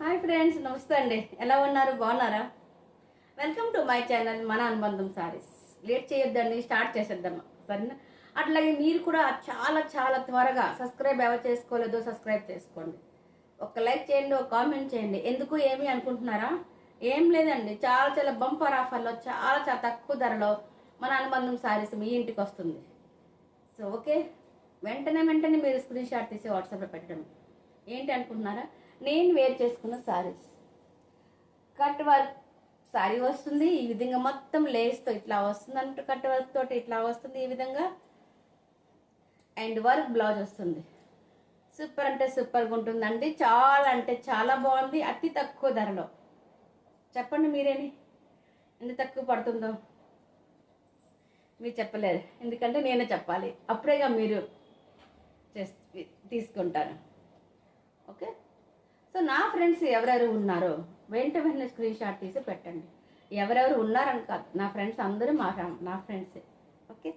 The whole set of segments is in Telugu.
హాయ్ ఫ్రెండ్స్, నమస్తే అండి. ఎలా ఉన్నారు? బాగున్నారా? వెల్కమ్ టు మై ఛానల్ మన అనుబంధం సారీస్. లేట్ చేయొద్దండి, స్టార్ట్ చేసేద్దామా? సరేనా? అట్లాగే మీరు కూడా చాలా చాలా త్వరగా సబ్స్క్రైబ్ ఎవరు చేసుకోలేదో సబ్స్క్రైబ్ చేసుకోండి. ఒక లైక్ చేయండి, ఒక కామెంట్ చేయండి. ఎందుకు ఏమి అనుకుంటున్నారా? ఏం లేదండి, చాలా చాలా బంపర్ ఆఫర్లో చాలా చాలా తక్కువ ధరలో మన అనుబంధం సారీస్ మీ ఇంటికి వస్తుంది. సో ఓకే, వెంటనే మీరు స్క్రీన్ షాట్ తీసి వాట్సాప్లో పెట్టడం. ఏంటి అనుకుంటున్నారా? నేను వేర్ చేసుకున్న సారీస్ కట్ వర్క్ సారీ వస్తుంది. ఈ విధంగా మొత్తం లేస్తో ఇట్లా వస్తుంది అంటూ కట్ వర్క్ తోటి ఇట్లా వస్తుంది ఈ విధంగా. అండ్ వర్క్ బ్లౌజ్ వస్తుంది. సూపర్ అంటే సూపర్గా ఉంటుందండి. చాలా అంటే చాలా బాగుంది. అతి తక్కువ ధరలో. చెప్పండి మీరేని ఎంత తక్కువ పడుతుందో. మీరు చెప్పలేరు, ఎందుకంటే నేనే చెప్పాలి. అప్పుడేగా మీరు తీసుకుంటారు. ఓకే, సో నా ఫ్రెండ్స్ ఎవరెవరు ఉన్నారో వెంటనే స్క్రీన్ షాట్ తీసి పెట్టండి. ఎవరెవరు ఉన్నారని కాదు, నా ఫ్రెండ్స్ అందరూ నా ఫ్రెండ్సే. ఓకే,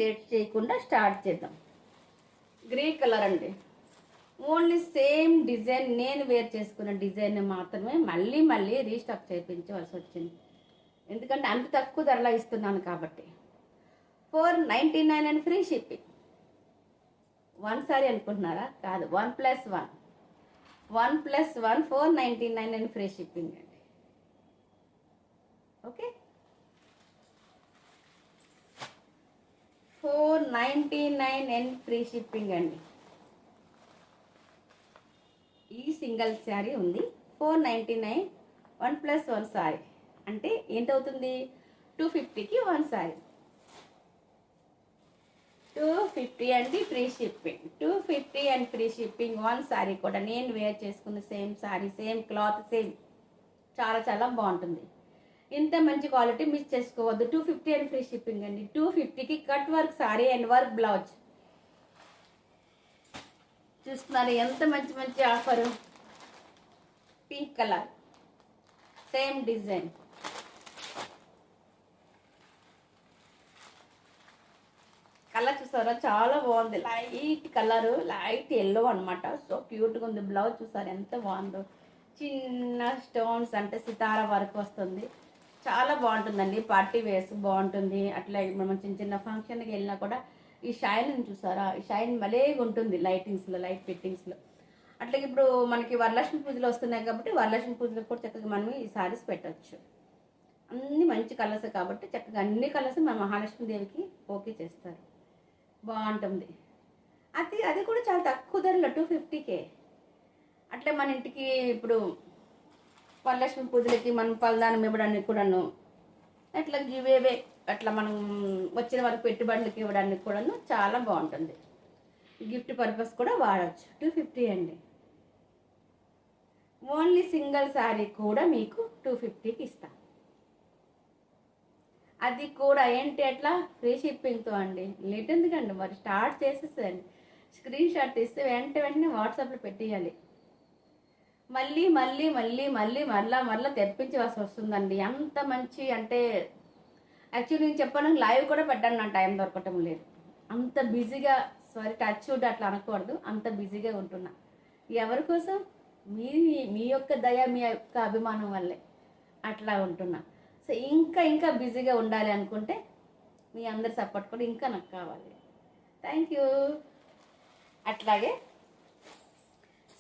లేట్ చేయకుండా స్టార్ట్ చేద్దాం. గ్రే కలర్ అండి. ఓన్లీ సేమ్ డిజైన్, నేను వేర్ చేసుకున్న డిజైన్ మాత్రమే మళ్ళీ రీస్టాక్ చేయించవలసి వచ్చింది. ఎందుకంటే అంత తక్కువ ధరలో ఇస్తున్నాను కాబట్టి. 499 and free shipping. One sorry అనుకుంటున్నారా? కాదు, 1+1. 1+1 499 అండ్ ఫ్రీ షిప్పింగ్ అండి. ఓకే, 499 అండ్ ఫ్రీ షిప్పింగ్ అండి. ఈ సింగిల్ శారీ ఉంది 499. 1+1 శారీ అంటే ఏంటవుతుంది? 250కి 1 శారీ. 250 అండి free shipping. 250 and free shipping. 1 sari కూడా నేను వేర్ చేసుకున్న same sari, same cloth, same. చాలా చాలా బాగుంటుంది. ఇంత మంచి క్వాలిటీ మిస్ చేసుకోవద్దు. 250 అండ్ ఫ్రీ షిప్పింగ్ అండి. 250కి cut work sari and work blouse. చూస్తున్నారు ఎంత మంచి మంచి offer. Pink colour, same design. Colour చూసారా? చాలా బాగుంది. లైట్ కలరు, లైట్ ఎల్లో అనమాట. సో క్యూట్గా ఉంది. బ్లౌజ్ చూసారు ఎంత బాగుందో. చిన్న స్టోన్స్ అంటే సితారా వర్క్ వస్తుంది. చాలా బాగుంటుందండి. పార్టీ వేర్స్ బాగుంటుంది. అట్లా మనం చిన్న చిన్న ఫంక్షన్కి వెళ్ళినా కూడా ఈ షైన్ చూసారా? ఈ షైన్ భలేగా ఉంటుంది లైటింగ్స్లో, లైట్ ఫిట్టింగ్స్లో. అట్లాగే ఇప్పుడు మనకి వరలక్ష్మి పూజలు వస్తున్నాయి కాబట్టి వరలక్ష్మి పూజలకు కూడా చక్కగా మనం ఈ సారీస్ పెట్టవచ్చు. అన్ని మంచి కలర్స్ కాబట్టి చక్కగా అన్ని కలర్స్ మన మహాలక్ష్మీదేవికి ఓకే చేస్తారు. బాగుంటుంది. అది కూడా చాలా తక్కువ ధరలో 250కే. అట్లే మన ఇంటికి ఇప్పుడు వరలక్ష్మి పూజలకి మనం పలదానం ఇవ్వడానికి కూడాను, అట్లా ఇవేవే అట్లా మనం వచ్చిన వరకు పెట్టుబడులకి ఇవ్వడానికి కూడాను చాలా బాగుంటుంది. గిఫ్ట్ పర్పస్ కూడా వాడచ్చు. 250 అండి. ఓన్లీ సింగిల్ శారీ కూడా మీకు 250కి ఇస్తాను. అది కూడా ఏంటి అట్లా ఫ్రీ షిప్పింగ్తో అండి. లేట్ ఎందుకండి, మరి స్టార్ట్ చేసేసండి. స్క్రీన్ షాట్ తీస్తే వెంటనే వాట్సాప్లో పెట్టేయాలి. మళ్ళీ తెప్పించవలసి వస్తుందండి. అంత మంచి అంటే యాక్చువల్లీ నేను చెప్పాను, లైవ్ కూడా పెట్టాను, నా టైం దొరకటం లేదు. అంత బిజీగా, సారీ టచ్ వుడ్ అట్లా అనకూడదు, అంత బిజీగా ఉంటున్నా. ఎవరి కోసం? మీ యొక్క దయ, మీ యొక్క అభిమానం వల్లే అట్లా ఉంటున్నా. సో ఇంకా బిజీగా ఉండాలి అనుకుంటే మీ అందరి సపోర్ట్ కూడా ఇంకా నాకు కావాలి. Thank you. అట్లాగే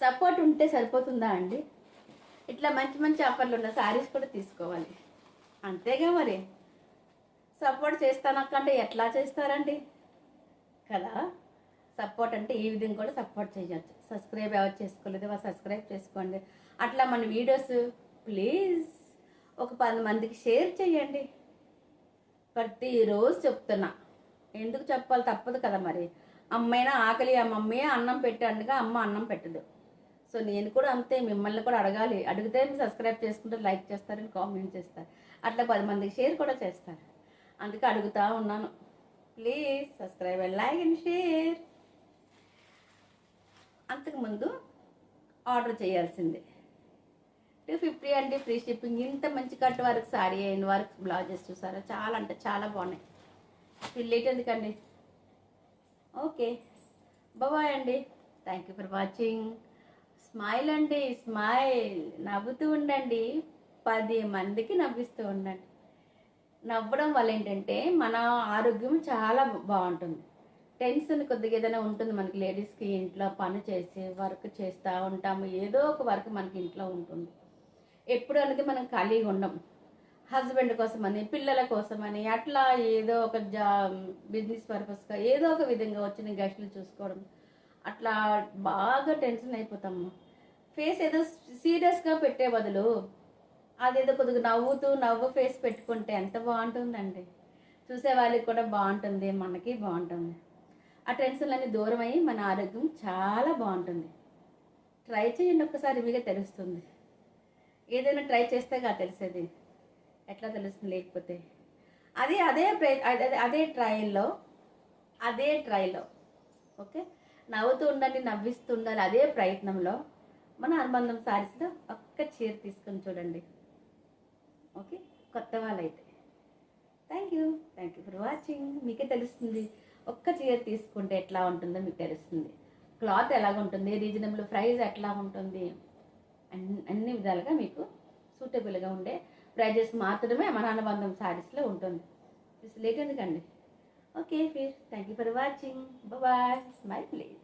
సపోర్ట్ ఉంటే సరిపోతుందా అండి? ఇట్లా మంచి మంచి ఆఫర్లు ఉన్న శారీస్ కూడా తీసుకోవాలి, అంతేగా మరి. సపోర్ట్ చేస్తానక్కంటే ఎట్లా చేస్తారండి కదా? సపోర్ట్ అంటే ఈ విధంగా కూడా సపోర్ట్ చేయొచ్చు. సబ్స్క్రైబ్ ఎవరు చేసుకోలేదు వాళ్ళు సబ్స్క్రైబ్ చేసుకోండి. అట్లా మన వీడియోస్ ప్లీజ్ ఒక 10 మందికి షేర్ చేయండి. ప్రతిరోజు చెప్తున్నా, ఎందుకు చెప్పాలి, తప్పదు కదా మరి. అమ్మైనా ఆకలి మమ్మీ అన్నం పెట్టండుగా, అమ్మ అన్నం పెట్టదు. సో నేను కూడా అంతే, మిమ్మల్ని కూడా అడగాలి. అడిగితే మీరు సబ్స్క్రైబ్ చేసుకుంటే లైక్ చేస్తారని కామెంట్ చేస్తారు. అట్లా 10 మందికి షేర్ కూడా చేస్తారు. అందుకే అడుగుతూ ఉన్నాను. Please subscribe and like and share. అంతకుముందు ఆర్డర్ చేయాల్సిందే. 250 అండి ఫ్రీ షిప్పింగ్. ఇంత మంచి cut work sari and work blouses చూసారా? చాలా అంటే చాలా బాగున్నాయి. లేట్ ఎందుకండి. ఓకే, బాయ్ అండి. Thank you for watching. Smile అండి, స్మైల్. నవ్వుతూ ఉండండి, 10 మందికి నవ్విస్తూ ఉండండి. నవ్వడం వల్ల ఏంటంటే మన ఆరోగ్యం చాలా బాగుంటుంది. టెన్షన్ కొద్దిగా ఏదైనా ఉంటుంది మనకి లేడీస్కి, ఇంట్లో పని చేసి వర్క్ చేస్తూ ఉంటాము, ఏదో ఒక వర్క్ మనకి ఇంట్లో ఉంటుంది. ఎప్పుడు అనేది మనం ఖాళీగా ఉండం. హస్బెండ్ కోసమని, పిల్లల కోసమని, అట్లా ఏదో ఒక బిజినెస్ పర్పస్గా ఏదో ఒక విధంగా వచ్చిన గెస్టులు చూసుకోవడం, అట్లా బాగా టెన్షన్ అయిపోతాము. ఫేస్ ఏదో సీరియస్గా పెట్టే బదులు అదేదో కొద్దిగా నవ్వు ఫేస్ పెట్టుకుంటే ఎంత బాగుంటుందండి. చూసే వాళ్ళకి కూడా బాగుంటుంది, మనకి బాగుంటుంది. ఆ టెన్షన్లన్నీ దూరం అయ్యి మన ఆరోగ్యం చాలా బాగుంటుంది. ట్రై చేయండి, ఒక్కసారి మీకే తెలుస్తుంది. ఏదైనా ట్రై చేస్తేగా తెలిసేది, ఎట్లా తెలుస్తుంది లేకపోతే. అదే అదే అదే ట్రైల్లో ఓకే, నవ్వుతూ ఉండండి, నవ్విస్తూ ఉండాలి. అదే ప్రయత్నంలో మన అనుబంధం సారీస్లో ఒక్క చీర తీసుకొని చూడండి. ఓకే, కొత్త వాళ్ళైతే థ్యాంక్ యూ ఫర్ వాచింగ్. మీకే తెలుస్తుంది, ఒక్క చీర తీసుకుంటే ఎట్లా ఉంటుందో మీకు తెలుస్తుంది. క్లాత్ ఎలాగ ఉంటుంది, రీజనబుల్ ప్రైస్ ఎట్లా ఉంటుంది, అన్ని విధాలుగా మీకు సూటబుల్గా ఉండే ప్రైజెస్ మాత్రమే మన అనుబంధం శారీస్లో ఉంటుంది. లేట్ ఎందుకండి. ఓకే ఫిర్, thank you for watching. Bye, smile please.